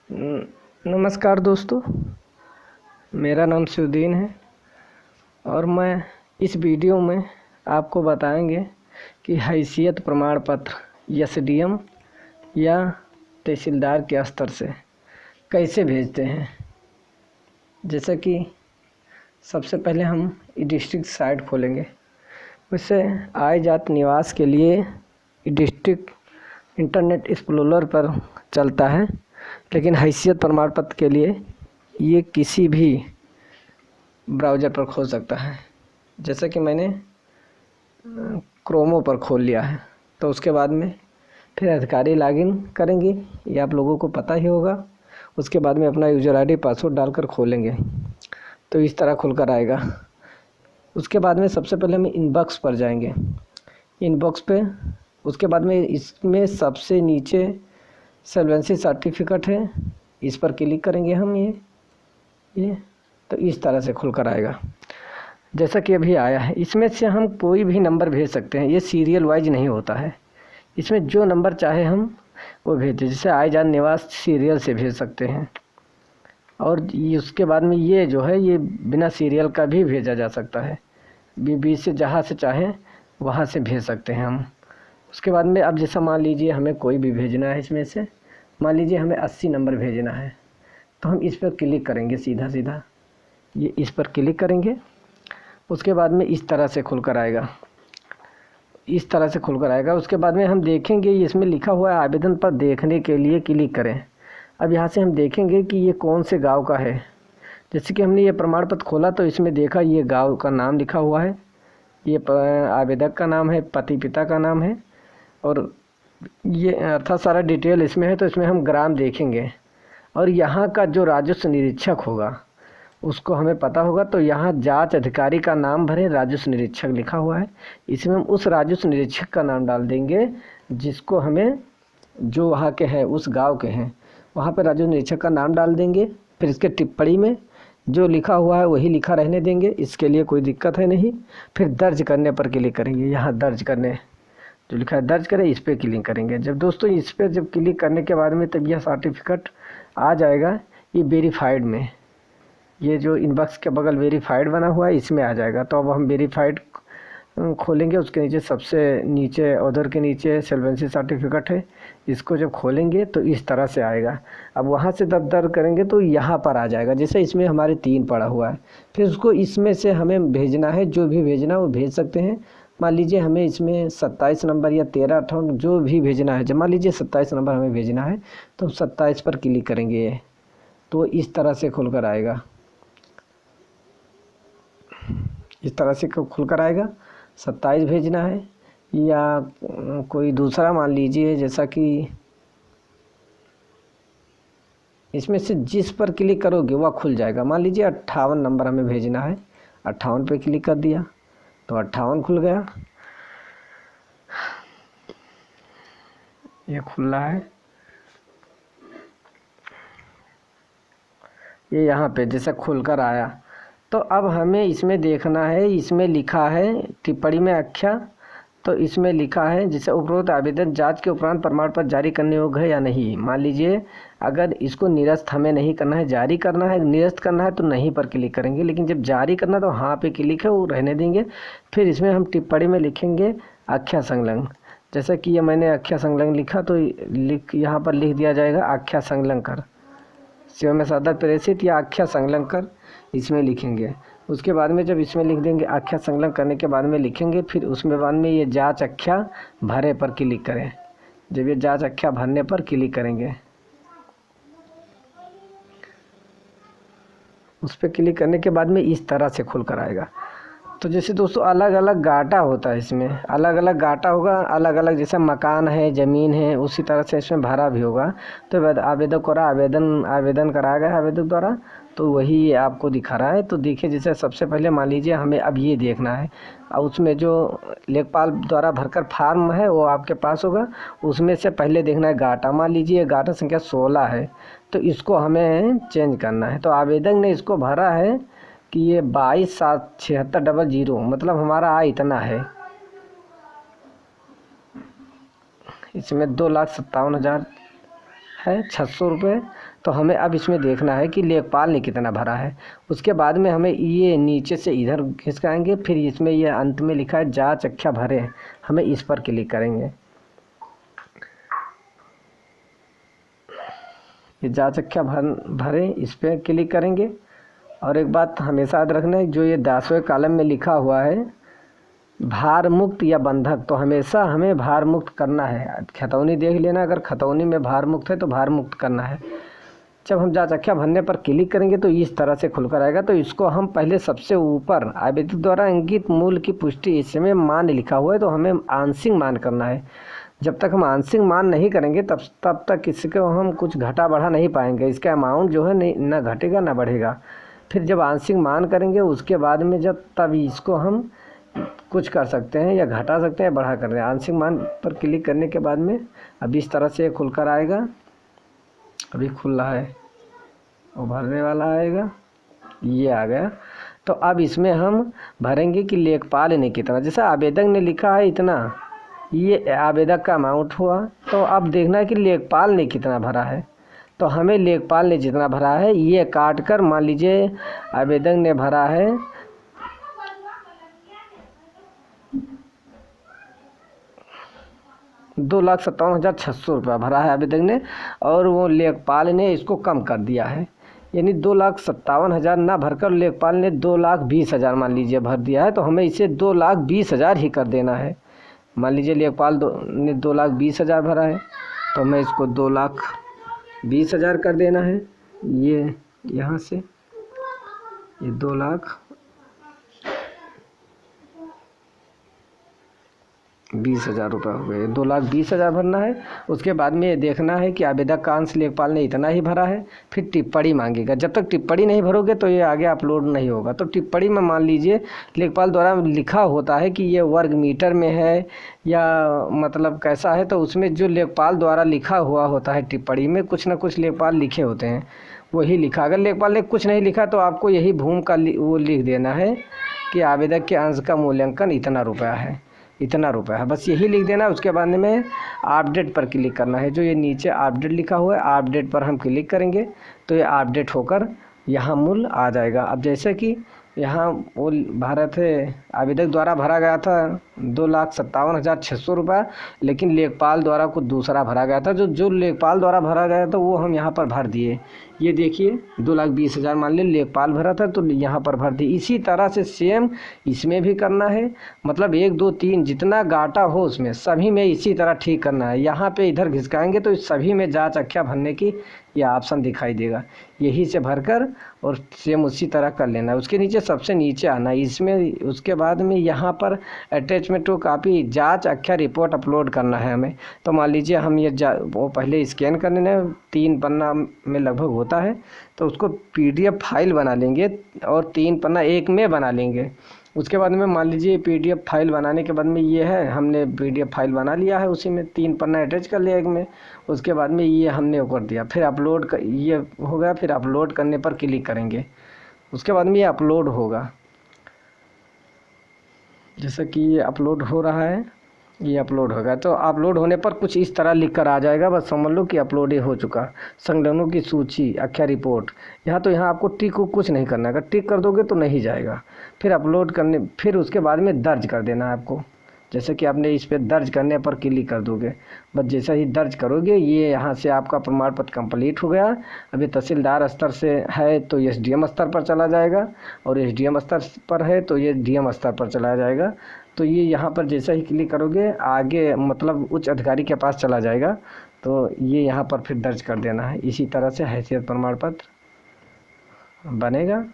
नमस्कार दोस्तों, मेरा नाम शिवदीन है और मैं इस वीडियो में आपको बताएंगे कि हैसियत प्रमाण पत्र एसडीएम या तहसीलदार के स्तर से कैसे भेजते हैं। जैसे कि सबसे पहले हम डिस्ट्रिक्ट साइट खोलेंगे। उससे आय जात निवास के लिए डिस्ट्रिक्ट इंटरनेट एक्सप्लोरर पर चलता है, लेकिन हैसियत प्रमाण पत्र के लिए ये किसी भी ब्राउज़र पर खोल सकता है। जैसे कि मैंने क्रोमो पर खोल लिया है, तो उसके बाद में फिर अधिकारी लॉगिन करेंगे, ये आप लोगों को पता ही होगा। उसके बाद में अपना यूज़र आईडी पासवर्ड डालकर खोलेंगे तो इस तरह खुलकर आएगा। उसके बाद में सबसे पहले हम इनबॉक्स पर जाएंगे। इनबॉक्स पे उसके बाद में इसमें सबसे नीचे सॉल्वेंसी सर्टिफिकेट है, इस पर क्लिक करेंगे हम। ये तो इस तरह से खुलकर आएगा जैसा कि अभी आया है। इसमें से हम कोई भी नंबर भेज सकते हैं, ये सीरियल वाइज नहीं होता है। इसमें जो नंबर चाहे हम वो भेज दें। जैसे आय जान निवास सीरियल से भेज सकते हैं, और उसके बाद में ये जो है ये बिना सीरियल का भी भेजा जा सकता है। बीबी से जहाँ से चाहें वहाँ से भेज सकते हैं हम। उसके बाद में अब जैसा मान लीजिए हमें कोई भी भेजना है, इसमें से मान लीजिए हमें 80 नंबर भेजना है, तो हम इस पर क्लिक करेंगे। सीधा ये इस पर क्लिक करेंगे। उसके बाद में इस तरह से खुलकर आएगा, इस तरह से खुलकर आएगा। उसके बाद में हम देखेंगे इसमें लिखा हुआ है आवेदन पर देखने के लिए क्लिक करें। अब यहाँ से हम देखेंगे कि ये कौन से गांव का है। जैसे कि हमने ये प्रमाण पत्र खोला तो इसमें देखा ये गांव का नाम लिखा हुआ है, ये आवेदक का नाम है, पति पिता का नाम है, और ये अर्थात सारा डिटेल इसमें है। तो इसमें हम ग्राम देखेंगे और यहाँ का जो राजस्व निरीक्षक होगा उसको हमें पता होगा। तो यहाँ जांच अधिकारी का नाम भरें, राजस्व निरीक्षक लिखा हुआ है, इसमें हम उस राजस्व निरीक्षक का नाम डाल देंगे जिसको हमें, जो वहाँ के हैं, उस गांव के हैं, वहाँ पर राजस्व निरीक्षक का नाम डाल देंगे। फिर इसके टिप्पणी में जो लिखा हुआ है वही लिखा रहने देंगे, इसके लिए कोई दिक्कत है नहीं। फिर दर्ज करने पर क्लिक करेंगे। यहाँ दर्ज करने जो लिखा है दर्ज करें, इस पर क्लिक करेंगे। जब दोस्तों इस पर जब क्लिक करने के बाद में तब यह सर्टिफिकेट आ जाएगा। ये वेरीफाइड में, ये जो इनबॉक्स के बगल वेरीफाइड बना हुआ है इसमें आ जाएगा। तो अब हम वेरीफाइड खोलेंगे। उसके नीचे सबसे नीचे ऑर्डर के नीचे सॉल्वेंसी सर्टिफिकेट है, इसको जब खोलेंगे तो इस तरह से आएगा। अब वहाँ से जब दर्ज करेंगे तो यहाँ पर आ जाएगा। जैसे इसमें हमारे 3 पड़ा हुआ है, फिर उसको इसमें से हमें भेजना है, जो भी भेजना वो भेज सकते हैं। मान लीजिए हमें इसमें 27 नंबर या 13, 58 जो भी भेजना है, जब मान लीजिए 27 नंबर हमें भेजना है तो हम 27 पर क्लिक करेंगे तो इस तरह से खुलकर आएगा। इस तरह से खुलकर आएगा। 27 भेजना है या कोई दूसरा मान लीजिए, जैसा कि इसमें से जिस पर क्लिक करोगे वह खुल जाएगा। मान लीजिए 58 नंबर हमें भेजना है, 58 पे क्लिक कर दिया तो 58 खुल गया। ये खुल रहा है, ये यहाँ पे जैसे खुलकर आया। तो अब हमें इसमें देखना है, इसमें लिखा है टिप्पणी में आख्या, तो इसमें लिखा है जैसे उपरोक्त आवेदन जांच के उपरांत प्रमाण पत्र जारी करने योग्य है या नहीं। मान लीजिए अगर इसको निरस्त हमें नहीं करना है, जारी करना है, निरस्त करना है तो नहीं पर क्लिक करेंगे, लेकिन जब जारी करना तो हाँ पे क्लिक है, वो रहने देंगे। फिर इसमें हम टिप्पणी में लिखेंगे आख्या संलग्न। जैसे कि ये मैंने आख्या संलग्न लिखा तो यहाँ पर लिख दिया जाएगा आख्या संलग्न कर, शिव में सदर प्रेषित या आख्या संलग्न कर, इसमें लिखेंगे। उसके बाद में जब इसमें लिख देंगे आख्या संलग्न करने के बाद में लिखेंगे, फिर उसमें बाद में ये जांच आख्या भरे पर क्लिक करें। जब ये जांच आख्या भरने पर क्लिक करेंगे, उस पर क्लिक करने के बाद में इस तरह से खुलकर आएगा। तो जैसे दोस्तों अलग अलग गाटा होता है, इसमें अलग अलग गाटा होगा, अलग अलग जैसे मकान है, ज़मीन है, उसी तरह से इसमें भरा भी होगा। तो आवेदक द्वारा आवेदन कराया गया आवेदक द्वारा, तो वही आपको दिखा रहा है। तो देखिए जैसे सबसे पहले मान लीजिए हमें अब ये देखना है, और उसमें जो लेखपाल द्वारा भरकर फार्म है वो आपके पास होगा। उसमें से पहले देखना है गाटा। मान लीजिए गाटा संख्या 16 है, तो इसको हमें चेंज करना है। तो आवेदक ने इसको भरा है कि ये 22,76,000, मतलब हमारा आय इतना है। इसमें 2,57,000 है 600 रुपये। तो हमें अब इसमें देखना है कि लेखपाल ने कितना भरा है। उसके बाद में हमें ये नीचे से इधर खिसकाएंगे, फिर इसमें ये अंत में लिखा है जांच अख्या भरे, हमें इस पर क्लिक करेंगे। ये जांच अख्या भरे इस पर क्लिक करेंगे। और एक बात हमेशा याद रखना है, जो ये 10वें कॉलम में लिखा हुआ है भार मुक्त या बंधक, तो हमेशा हमें भार मुक्त करना है। खतौनी देख लेना, अगर खतौनी में भार मुक्त है तो भार मुक्त करना है। जब हम जांच अख्या भरने पर क्लिक करेंगे तो इस तरह से खुलकर आएगा। तो इसको हम पहले सबसे ऊपर आवेदक द्वारा इंगित मूल्य की पुष्टि, इसमें मान लिखा हुआ है तो हमें आंशिक मान करना है। जब तक हम आंशिक मान नहीं करेंगे तब तक इसको हम कुछ घटा बढ़ा नहीं पाएंगे। इसका अमाउंट जो है नहीं ना घटेगा ना बढ़ेगा। फिर जब आंशिक मान करेंगे उसके बाद में तब इसको हम कुछ कर सकते हैं, या घटा सकते हैं, बढ़ा कर रहे हैं। आंशिक मान पर क्लिक करने के बाद में अब इस तरह से खुलकर आएगा। अभी खुल रहा है, उभरने वाला आएगा, ये आ गया। तो अब इसमें हम भरेंगे कि लेखपाल ने कितना, जैसे आवेदक ने लिखा है इतना, ये आवेदक का अमाउंट हुआ। तो अब देखना है कि लेखपाल ने कितना भरा है। तो हमें लेखपाल ने जितना भरा है ये काट कर, मान लीजिए आवेदक ने भरा है 2,57,600 रुपया भरा है आवेदक ने, और वो लेखपाल ने इसको कम कर दिया है, यानी 2,57,000 ना भरकर लेखपाल ने 2,20,000 मान लीजिए भर दिया है। तो हमें इसे 2,20,000 ही कर देना है। मान लीजिए लेखपाल ने 2,20,000 भरा है तो हमें इसको 2,20,000 कर देना है। ये यहाँ से ये 2,20,000 रुपये हो गए। 2,20,000 भरना है। उसके बाद में ये देखना है कि आवेदक का अंश लेखपाल ने इतना ही भरा है। फिर टिप्पणी मांगेगा। जब तक टिप्पणी नहीं भरोगे तो ये आगे अपलोड नहीं होगा। तो टिप्पणी में मान लीजिए लेखपाल द्वारा लिखा होता है कि ये वर्ग मीटर में है या मतलब कैसा है, तो उसमें जो लेखपाल द्वारा लिखा हुआ होता है टिप्पणी में कुछ ना कुछ लेखपाल लिखे होते हैं, वही लिखा। अगर लेखपाल ने कुछ नहीं लिखा तो आपको यही भूमि का वो लिख देना है कि आवेदक के अंश का मूल्यांकन इतना रुपया है, इतना रुपया है, बस यही लिख देना। उसके बाद में अपडेट पर क्लिक करना है। जो ये नीचे अपडेट लिखा हुआ है, अपडेट पर हम क्लिक करेंगे तो ये अपडेट होकर यहाँ मूल्य आ जाएगा। अब जैसे कि यहाँ वो भरा थे, आवेदक द्वारा भरा गया था 2,57,600 रुपया, लेकिन लेखपाल द्वारा कुछ दूसरा भरा गया था। जो लेखपाल द्वारा भरा गया था वो हम यहाँ पर भर दिए। ये देखिए 2,20,000 मान ली लेखपाल भरा था तो यहाँ पर भर दिए। इसी तरह से सेम इसमें भी करना है। मतलब 1, 2, 3 जितना गाटा हो उसमें सभी में इसी तरह ठीक करना है। यहाँ पे इधर घिसकाएंगे तो सभी में जांच अख्या भरने की यह ऑप्शन दिखाई देगा। यही से भरकर और सेम उसी तरह कर लेना है। उसके नीचे सबसे नीचे आना है इसमें। उसके बाद में यहाँ पर अटैचमेंट टू कॉपी जांच अख्या रिपोर्ट अपलोड करना है हमें। तो मान लीजिए हम ये वो पहले स्कैन कर लेना है, 3 पन्ना में लगभग होता है, तो उसको PDF फाइल बना लेंगे और 3 पन्ना एक में बना लेंगे। उसके बाद में मान लीजिए PDF फाइल बनाने के बाद में ये है, हमने PDF फाइल बना लिया है, उसी में 3 पन्ना अटैच कर लिया एक में। उसके बाद में ये हमने वो कर दिया, फिर अपलोड ये हो गया। फिर अपलोड करने पर क्लिक करेंगे। उसके बाद में ये अपलोड होगा। जैसा कि ये अपलोड हो रहा है, ये अपलोड होगा। तो अपलोड होने पर कुछ इस तरह लिख कर आ जाएगा, बस समझ लो कि अपलोड ही हो चुका। संगठनों की सूची अख्या रिपोर्ट, यहाँ आपको टिक को कुछ नहीं करना है। अगर टिक कर दोगे तो नहीं जाएगा। फिर अपलोड करने, फिर उसके बाद में दर्ज कर देना है आपको। जैसे कि आपने इस पर दर्ज करने पर क्लिक कर दोगे, बस जैसा ही दर्ज करोगे ये यहाँ से आपका प्रमाण पत्र कंप्लीट हो गया। अभी तहसीलदार स्तर से है तो SDM स्तर पर चला जाएगा, और SDM स्तर पर है तो ये DM स्तर पर चला जाएगा। तो ये यहाँ पर जैसा ही क्लिक करोगे आगे मतलब उच्च अधिकारी के पास चला जाएगा। तो ये यहाँ पर फिर दर्ज कर देना है। इसी तरह से हैसियत प्रमाण पत्र बनेगा।